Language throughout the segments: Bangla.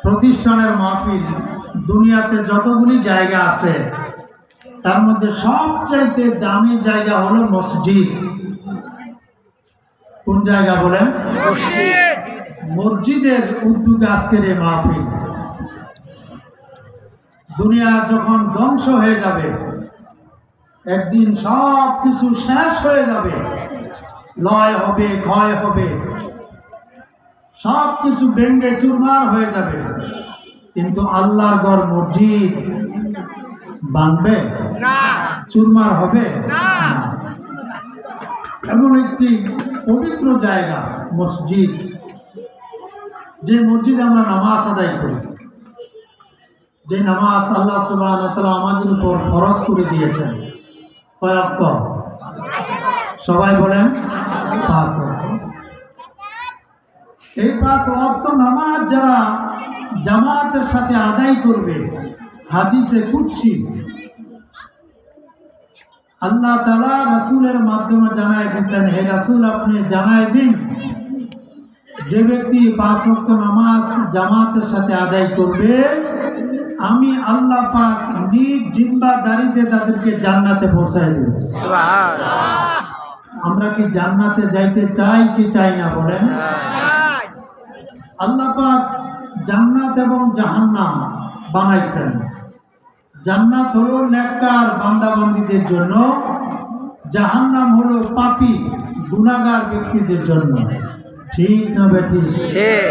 প্রতিষ্ঠানের মাহফিল দুনিয়াতে যতগুলি জায়গা আছে তার মধ্যে সবচাইতে দামি জায়গা হলো মসজিদ। কোন জায়গা বলেন? মসজিদের উদ্যোগে আজকের এই মাহফিল। দুনিয়া যখন ধ্বংস হয়ে যাবে, একদিন সব কিছু শেষ হয়ে যাবে, লয় হবে, ক্ষয় হবে, সব কিছু ভেঙে চুরমার হয়ে যাবে, কিন্তু আল্লাহর ঘর মসজিদ বানবে না, চুরমার হবে না। এমন একটি পবিত্র জায়গা মসজিদ, যে মসজিদে আমরা নামাজ আদায় করি, যে নামাজ আল্লাহ সুবহানাহু ওয়া তাআলা আমাদের উপর ফরজ করে দিয়েছেন। কয় ওয়াক্ত? সবাই বলেন 5 ওয়াক্ত। এই 5 ওয়াক্ত নামাজ যারা জামাতের সাথে আদায় করবে, হাদিসে কুদসি আল্লাহ তাআলা রাসূলের মাধ্যমে জানায় দিয়েছেন, হে রাসূল আপনি জানায় দিন, যে ব্যক্তি 5 ওয়াক্ত নামাজ জামাতের সাথে আদায় করবে, আমি আল্লাহ পাক নিজ জিম্মাদারিতে তাদেরকে জান্নাতে পৌঁছায় দেব। সুবহানাল্লাহ। আমরা কি জান্নাতে যাইতে চাই কি চাই না বলেন? আল্লাহ পাক জান্নাত এবং জাহান্নাম বানাইছেন। জান্নাত হলো নেককার বান্দাবান্দীদের জন্য, জাহান্নাম হলো পাপী গুনাহগার ব্যক্তিদের জন্য। ঠিক না বেঠিক? ঠিক।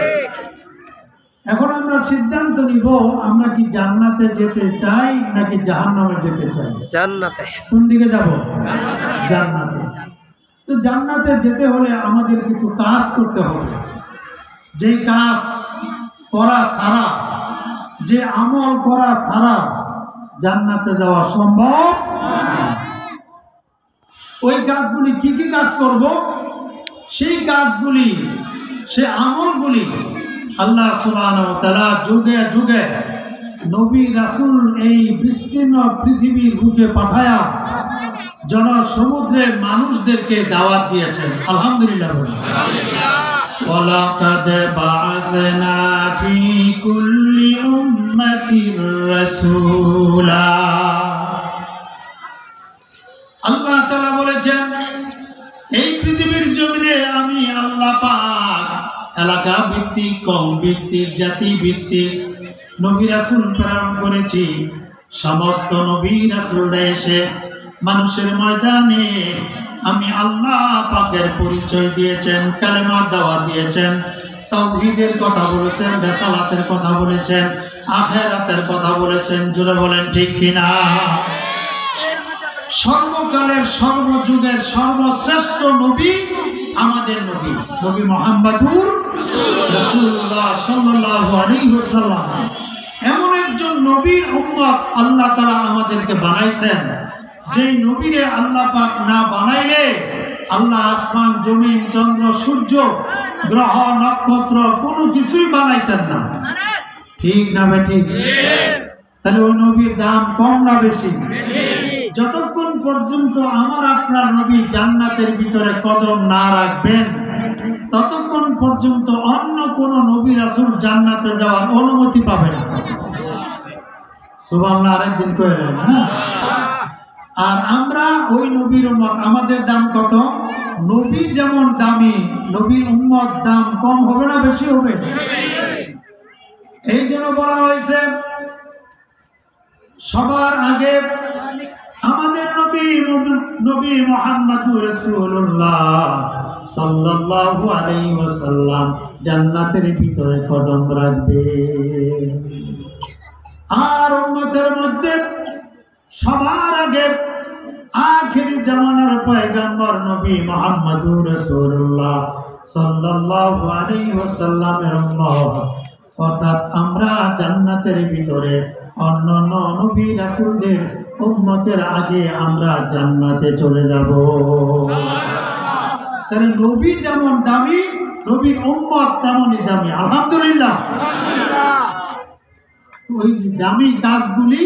এখন আমরা সিদ্ধান্ত নিব, আমরা কি জান্নাতে যেতে চাই নাকি জাহান্নামে যেতে চাই? জান্নাতে। কোন দিকে যাব? জান্নাতে। তো জান্নাতে যেতে হলে আমাদের কিছু কাজ করতে হবে, যে কাজ করা ছাড়া, যে আমল করা ছাড়া জান্নাতে যাওয়া সম্ভব না। ওই কাজগুলি কি কি কাজ করব? সেই কাজগুলি, সে আমলগুলি আল্লাহ সুবহানাহু ওয়া তাআলা যুগে যুগে নবী রাসূল এই বিস্তীর্ণ পৃথিবীর বুকে পাঠায়া জনসমুদ্রের মানুষদেরকে দাওয়াত দিয়েছেন। আলহামদুলিল্লাহ বলি। ওয়ালাকাদ বা'আথনা ফি কুল্লি উম্মাতির রাসূলা। আল্লাহ তাআলা বলেছেন, এই পৃথিবীর জমিনে আমি আল্লাহ পাক এলাকা ভিত্তিক, কম ভিত্তিক, জাতি ভিত্তিক নবী রাসূল প্রেরণ করেছি। সমস্ত নবী রাসূলরা এসে মানুষের ময়দানে আমি আল্লাহ পাকের পরিচয় দিয়েছেন, কালেমার দাওয়াত দিয়েছেন, তাওহীদের কথা বলেছেন, রিসালাতের কথা বলেছেন, আখিরাতের কথা বলেছেন। জোরে বলেন ঠিক কিনা? সর্বকালের সর্বযুগের সর্বশ্রেষ্ঠ নবী আমাদের নবী, নবী মুহাম্মদুর রাসূলুল্লাহ সাল্লাল্লাহু আলাইহি ওয়াসাল্লাম। এমন একজন নবীর উম্মত আল্লাহ তাআলা আমাদেরকে বানাইছেন, যে নবীরে আল্লাহ পাক না বানাইলে আল্লাহ আসমান, জমিন, চন্দ্র, সূর্য, গ্রহ, নক্ষত্র কোনো কিছুই বানাইতেন না। ঠিক না বেঠিক? তাহলে ওই নবীর দাম কম না বেশি? যতক্ষণ পর্যন্ত আমার আপনার নবী জান্নাতের ভিতরে কদম না রাখবেন, ততক্ষণ পর্যন্ত অন্য কোন নবী রাসূল জান্নাতে যাওয়ার অনুমতি পাবে না। সুবহানাল্লাহ। আরেকদিন কইলেন, হ্যাঁ। আর আমরা ওই নবীর উম্মত, আমাদের দাম কত? নবী যেমন দামি, নবীর উম্মত দাম কম হবে না বেশি হবে? এই জন্য বলা হয়েছে সবার আগে আমাদের নবী, নবী মুহাম্মদুর রাসূলুল্লাহ সাল্লাল্লাহু আলাইহি ওয়াসাল্লাম জান্নাতের ভিতরে কদম রাখবে। আর উম্মতের মধ্যে সবার আগে আখিরি জামানার পয়গম্বর নবী মুহাম্মদুর রাসূলুল্লাহ সাল্লাল্লাহু আলাইহি ওয়াসাল্লামের উম্মত, অর্থাৎ আমরা জান্নাতের ভিতরে অন্যান্য নবী রাসূলদের উম্মতের আগে আমরা জান্নাতে চলে যাব। তাহলে নবী যেমন দামি, নবীর উম্মত তেমনই দামি। আলহামদুলিল্লাহ। ওই দামি কাজগুলি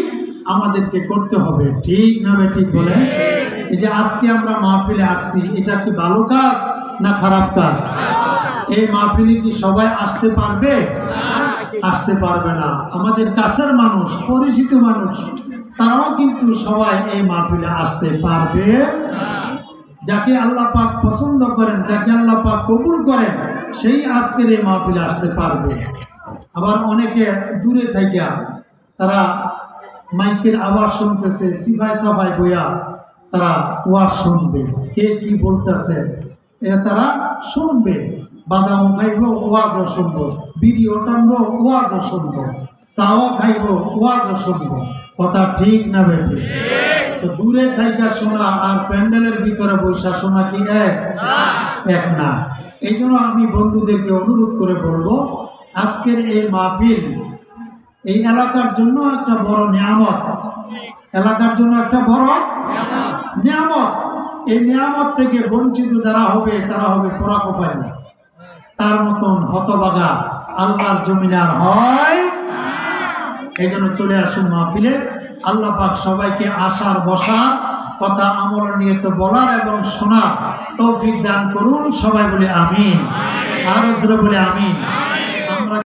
আমাদেরকে করতে হবে। ঠিক না ঠিক বলে? এই যে আজকে আমরা মাহফিলে আসছি, এটা কি ভালো কাজ না খারাপ কাজ? এই মাহফিলে কি সবাই আসতে পারবে? আসতে পারবে না। আমাদের কাছের মানুষ, পরিচিত মানুষ, তারাও কিন্তু সবাই এই মাহফিলে আসতে পারবে। যাকে আল্লাহ পাক পছন্দ করেন, যাকে আল্লাহ পাক কবুল করেন, সেই আজকের এই মাহফিলে আসতে পারবে। আবার অনেকে দূরে থেকে তারা মাইকের আওয়াজ শুনতেছে, সিফাই সাফাই বইয়া তারা ওয়াজ শুনবে, কে কি বলতেছে এটা তারা শুনবে। বাদামও খাইব, ওয়াজও শুনবো, বিড়িও টানবো, ওয়াজও শুনবো, চাও খাইব, ওয়াজও শুনবো। কথা ঠিক না বেঠিক? তো দূরে থাইকা শোনা আর প্যান্ডেলের ভিতরে বৈশা শোনা কি এক না। এই জন্য আমি বন্ধুদেরকে অনুরোধ করে বলবো, আজকের এই মাহফিল এই এলাকার জন্য একটা বড় নিয়ামত, এলাকার জন্য একটা বড় নিয়ামত। এই নিয়ামত থেকে বঞ্চিত যারা হবে তারা হবে পরাকপালী। তার মতন হতবাগা আল্লাহর জমিনে আর হয়। এই জন্য চলে আসুন মাহফিলে। আল্লাহ পাক সবাইকে আসার বসার কথা আমল নিয়ে তো বলার এবং শোনার তৌফিক দান করুন। সবাই বলে আমিন, আর জোরে বলে আমিন।